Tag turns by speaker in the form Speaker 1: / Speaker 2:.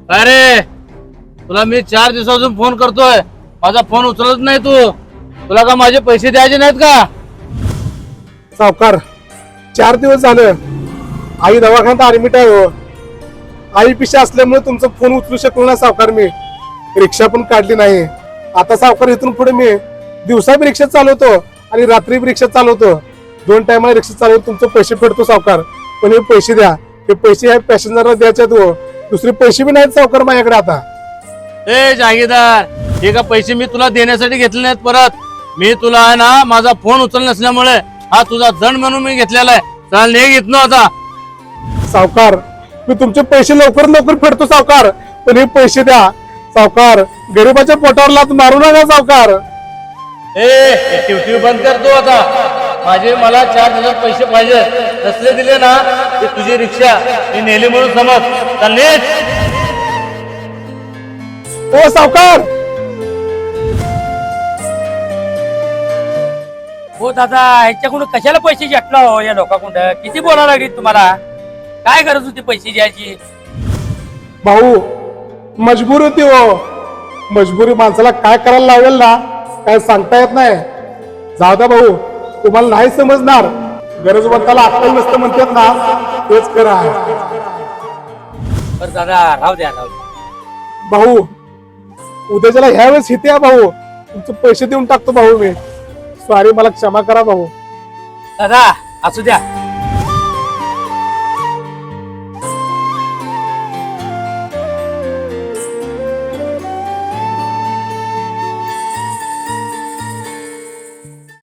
Speaker 1: अरे तुला मी 4 दिवसापासून फोन करतोय, माझा फोन उचलत नाही तू. तुला का माझे पैसे द्यायचे नाहीत का?
Speaker 2: सावकार 4 दिवस झालं आई दवाखान्यात ऍडमिट आहे हो. आई पिशा असल्यामुळे तुमचा फोन उचलू शकलो ना सावकार. मी रिक्षा पण काढली नाही. आता सावकार इथून पुढे मी दिवसा बी रिक्षा चालवतो आणि रात्री बी रिक्षा चालवतो. 2 टायमाला रिक्षा चालवतो. तुमचे पैसे फेडतो सावकार. पण हे पैसे द्या. हे पैसे ह्या पॅसेंजरला द्यायचे हो. दुसरे पैसे बी नाहीत सावकार माझ्याकडे आता.
Speaker 1: ए जागीरदार, हे का पैसे मी तुला देण्यासाठी घेतले नाहीत. परत मी तुला आहे ना, माझा फोन उचल नसल्यामुळे हा तुझा दंड म्हणून मी घेतलेला आहे. चल निघ इथनं आता.
Speaker 2: सावकार मी तुमचे पैसे लवकर लवकर फेडतो सावकार. पण हे पैसे द्या सावकार. गरीबाच्या पोटावर लात मारू नका सावकार.
Speaker 1: ए टिवटिव बंद कर तू आता. मला 4 दिवसात पैसे पाहिजे. नसले दिले ना ते तुझी रिक्षा मी नेली म्हणून समज. चल निघ.
Speaker 2: ओ सावकार.
Speaker 3: हो दादा, ह्याच्याकडून कशाला पैसे घेतला हो या लोकांकडून? किती बोलायला लागली तुम्हाला? काय गरज होती पैसे द्यायची?
Speaker 2: भाऊ मजबुरी होती हो. मजबुरी माणसाला काय करायला लावेल ना काय सांगता येत नाही. जाऊ द्या भाऊ, तुम्हाला नाही समजणार. गरजवंताला अक्कल नसतं म्हणतात ना, तेच करा.
Speaker 3: बरं दादा, राहू द्या.
Speaker 2: भाऊ उद्याच्याला ह्या वेळेस इथे या भाऊ. तुमचे पैसे देऊन टाकतो भाऊ मी. सॉरी, मला क्षमा करा भाऊ.
Speaker 3: दादा असू द्या.